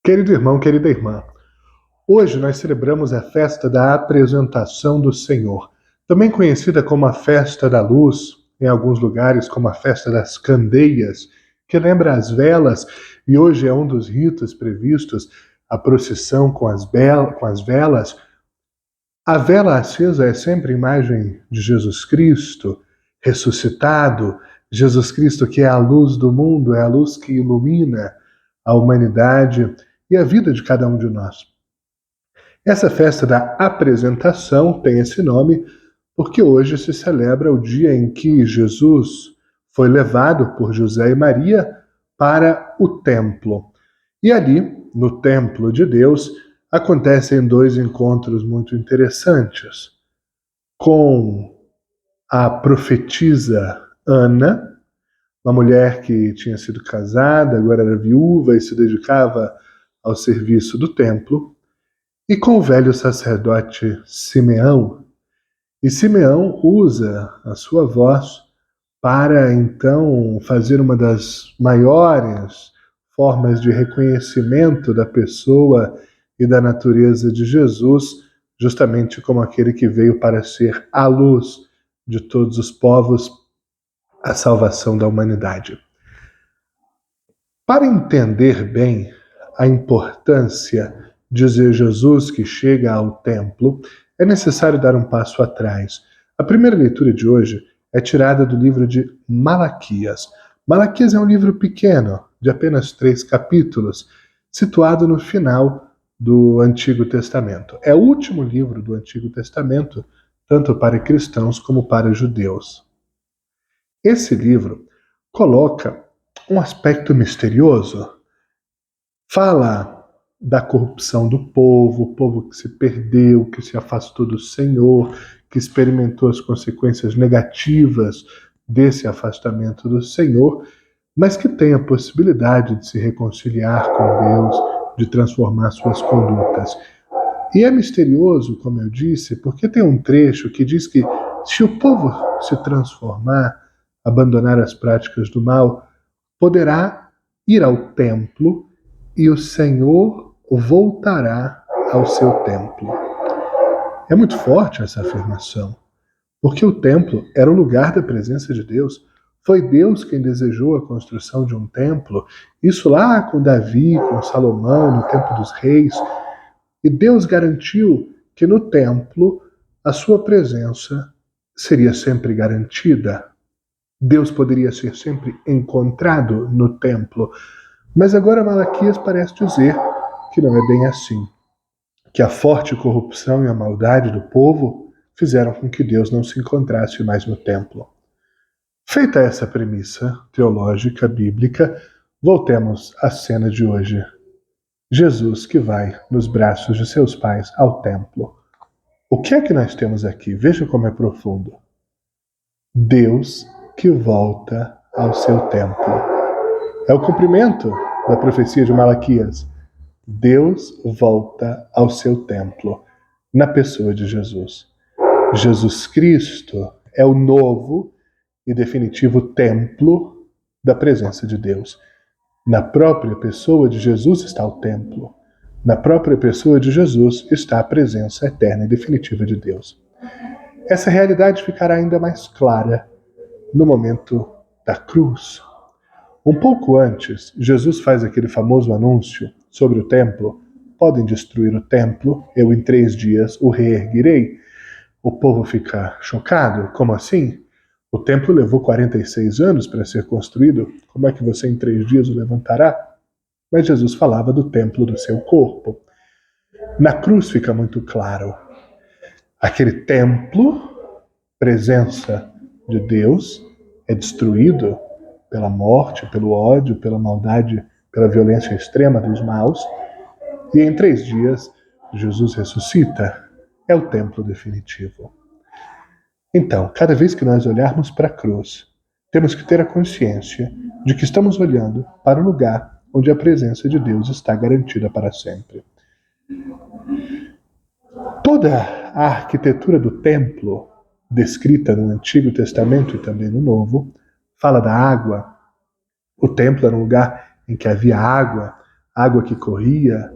Querido irmão, querida irmã, hoje nós celebramos a festa da apresentação do Senhor, também conhecida como a festa da luz, em alguns lugares como a festa das candeias, que lembra as velas, e hoje é um dos ritos previstos, a procissão com as velas. A vela acesa é sempre imagem de Jesus Cristo, ressuscitado, Jesus Cristo que é a luz do mundo, é a luz que ilumina a humanidade e a vida de cada um de nós. Essa festa da apresentação tem esse nome porque hoje se celebra o dia em que Jesus foi levado por José e Maria para o templo. E ali, no templo de Deus, acontecem dois encontros muito interessantes. Com a profetisa Ana, uma mulher que tinha sido casada, agora era viúva e se dedicava ao serviço do templo, e com o velho sacerdote Simeão. E Simeão usa a sua voz para então fazer uma das maiores formas de reconhecimento da pessoa e da natureza de Jesus, justamente como aquele que veio para ser a luz de todos os povos, a salvação da humanidade. Para entender bem a importância de Jesus que chega ao templo, é necessário dar um passo atrás. A primeira leitura de hoje é tirada do livro de Malaquias. Malaquias é um livro pequeno, de apenas 3 capítulos, situado no final do Antigo Testamento. É o último livro do Antigo Testamento, tanto para cristãos como para judeus. Esse livro coloca um aspecto misterioso. Fala da corrupção do povo, o povo que se perdeu, que se afastou do Senhor, que experimentou as consequências negativas desse afastamento do Senhor, mas que tem a possibilidade de se reconciliar com Deus, de transformar suas condutas. E é misterioso, como eu disse, porque tem um trecho que diz que se o povo se transformar, abandonar as práticas do mal, poderá ir ao templo e o Senhor voltará ao seu templo. É muito forte essa afirmação, porque o templo era o lugar da presença de Deus. Foi Deus quem desejou a construção de um templo, isso lá com Davi, com Salomão, no tempo dos reis. E Deus garantiu que no templo a sua presença seria sempre garantida. Deus poderia ser sempre encontrado no templo. Mas agora Malaquias parece dizer que não é bem assim. Que a forte corrupção e a maldade do povo fizeram com que Deus não se encontrasse mais no templo. Feita essa premissa teológica, bíblica, voltemos à cena de hoje. Jesus que vai nos braços de seus pais ao templo. O que é que nós temos aqui? Veja como é profundo. Deus que volta ao seu templo. É o cumprimento da profecia de Malaquias. Deus volta ao seu templo, na pessoa de Jesus. Jesus Cristo é o novo e definitivo templo da presença de Deus. Na própria pessoa de Jesus está o templo. Na própria pessoa de Jesus está a presença eterna e definitiva de Deus. Essa realidade ficará ainda mais clara no momento da cruz. Um pouco antes, Jesus faz aquele famoso anúncio sobre o templo. Podem destruir o templo, eu em 3 dias o reerguerei. O povo fica chocado. Como assim? O templo levou 46 anos para ser construído. Como é que você em 3 dias o levantará? Mas Jesus falava do templo do seu corpo. Na cruz fica muito claro. Aquele templo, presença de Deus, é destruído pela morte, pelo ódio, pela maldade, pela violência extrema dos maus. E em 3 dias, Jesus ressuscita. É o templo definitivo. Então, cada vez que nós olharmos para a cruz, temos que ter a consciência de que estamos olhando para o lugar onde a presença de Deus está garantida para sempre. Toda a arquitetura do templo, descrita no Antigo Testamento e também no Novo, fala da água. O templo era um lugar em que havia água água que corria.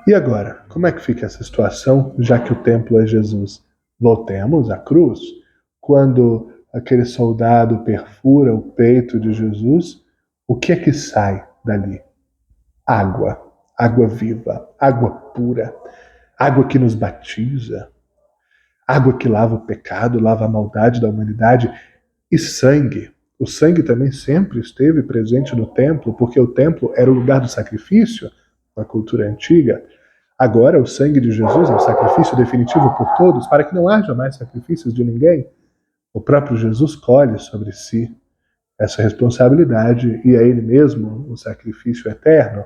E agora, como é que fica essa situação, já que o templo é Jesus? Voltemos à cruz. Quando aquele soldado perfura o peito de Jesus, o que é que sai dali? Água, água viva, água pura, água que nos batiza, água que lava o pecado, lava a maldade da humanidade, e sangue. O sangue também sempre esteve presente no templo, porque o templo era o lugar do sacrifício, na cultura antiga. Agora, o sangue de Jesus é o sacrifício definitivo por todos, para que não haja mais sacrifícios de ninguém. O próprio Jesus colhe sobre si essa responsabilidade e é Ele mesmo o sacrifício eterno,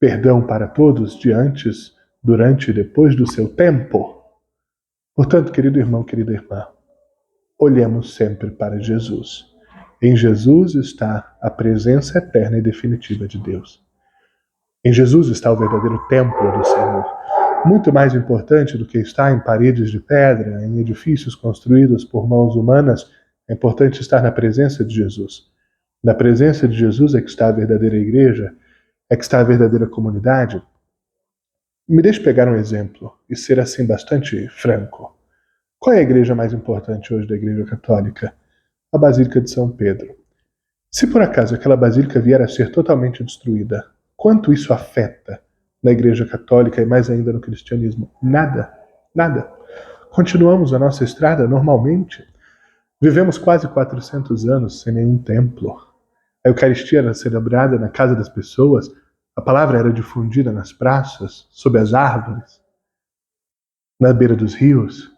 perdão para todos de antes, durante e depois do seu tempo. Portanto, querido irmão, querida irmã, olhemos sempre para Jesus. Em Jesus está a presença eterna e definitiva de Deus. Em Jesus está o verdadeiro templo do Senhor. Muito mais importante do que estar em paredes de pedra, em edifícios construídos por mãos humanas, é importante estar na presença de Jesus. Na presença de Jesus é que está a verdadeira igreja, é que está a verdadeira comunidade. Me deixe pegar um exemplo e ser assim bastante franco. Qual é a igreja mais importante hoje da Igreja Católica? A Basílica de São Pedro. Se por acaso aquela basílica vier a ser totalmente destruída, quanto isso afeta na Igreja Católica e mais ainda no cristianismo? Nada, nada. Continuamos a nossa estrada normalmente. Vivemos quase 400 anos sem nenhum templo. A Eucaristia era celebrada na casa das pessoas, a palavra era difundida nas praças, sob as árvores, na beira dos rios.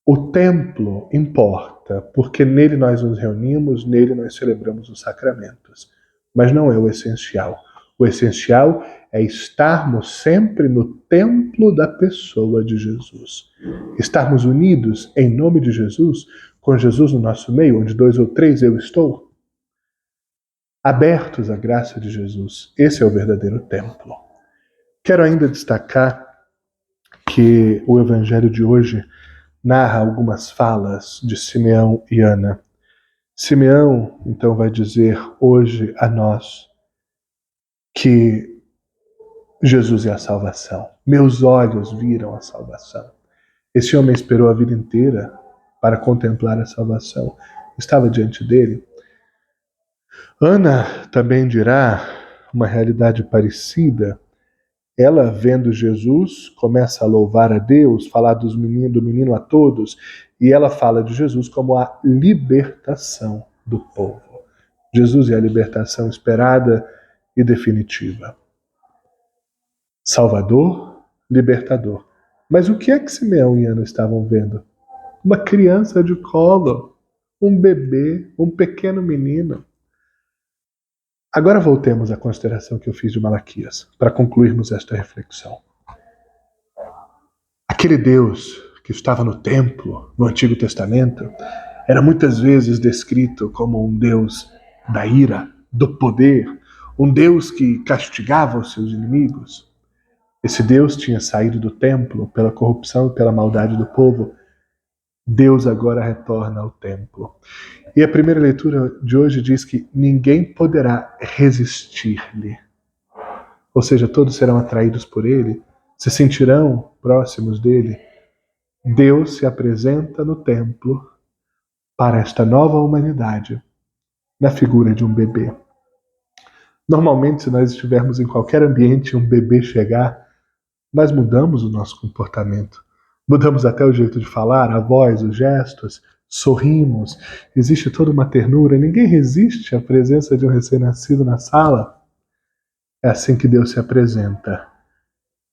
O templo importa, porque nele nós nos reunimos, nele nós celebramos os sacramentos. Mas não é o essencial. O essencial é estarmos sempre no templo da pessoa de Jesus. Estarmos unidos em nome de Jesus, com Jesus no nosso meio, onde 2 ou 3 eu estou. Abertos à graça de Jesus. Esse é o verdadeiro templo. Quero ainda destacar que o evangelho de hoje narra algumas falas de Simeão e Ana. Simeão, então, vai dizer hoje a nós que Jesus é a salvação. Meus olhos viram a salvação. Esse homem esperou a vida inteira para contemplar a salvação. Estava diante dele. Ana também dirá uma realidade parecida. Ela, vendo Jesus, começa a louvar a Deus, falar do menino a todos, e ela fala de Jesus como a libertação do povo. Jesus é a libertação esperada e definitiva. Salvador, libertador. Mas o que é que Simeão e Ana estavam vendo? Uma criança de colo, um bebê, um pequeno menino. Agora voltemos à consideração que eu fiz de Malaquias, para concluirmos esta reflexão. Aquele Deus que estava no templo, no Antigo Testamento, era muitas vezes descrito como um Deus da ira, do poder, um Deus que castigava os seus inimigos. Esse Deus tinha saído do templo pela corrupção e pela maldade do povo. Deus agora retorna ao templo. E a primeira leitura de hoje diz que ninguém poderá resistir-lhe. Ou seja, todos serão atraídos por ele, se sentirão próximos dele. Deus se apresenta no templo para esta nova humanidade, na figura de um bebê. Normalmente, se nós estivermos em qualquer ambiente e um bebê chegar, nós mudamos o nosso comportamento. Mudamos até o jeito de falar, a voz, os gestos, sorrimos, existe toda uma ternura. Ninguém resiste à presença de um recém-nascido na sala. É assim que Deus se apresenta.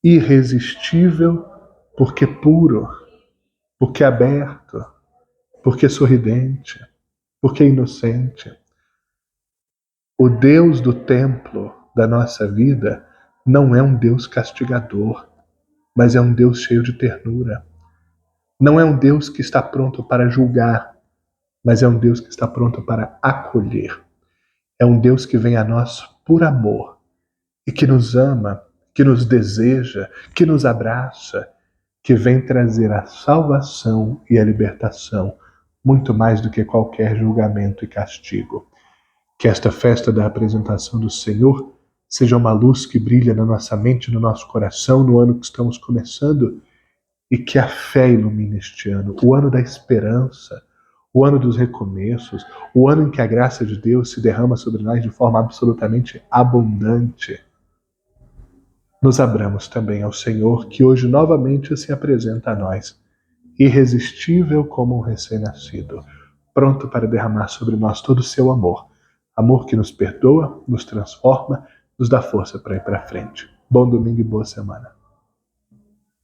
Irresistível, porque puro, porque aberto, porque sorridente, porque inocente. O Deus do templo da nossa vida não é um Deus castigador, mas é um Deus cheio de ternura. Não é um Deus que está pronto para julgar, mas é um Deus que está pronto para acolher. É um Deus que vem a nós por amor e que nos ama, que nos deseja, que nos abraça, que vem trazer a salvação e a libertação, muito mais do que qualquer julgamento e castigo. Que esta festa da apresentação do Senhor seja uma luz que brilha na nossa mente, no nosso coração, no ano que estamos começando, e que a fé ilumine este ano, o ano da esperança, o ano dos recomeços, o ano em que a graça de Deus se derrama sobre nós de forma absolutamente abundante. Nos abramos também ao Senhor, que hoje novamente se apresenta a nós, irresistível como um recém-nascido, pronto para derramar sobre nós todo o seu amor. Amor que nos perdoa, nos transforma, nos dá força para ir para frente. Bom domingo e boa semana.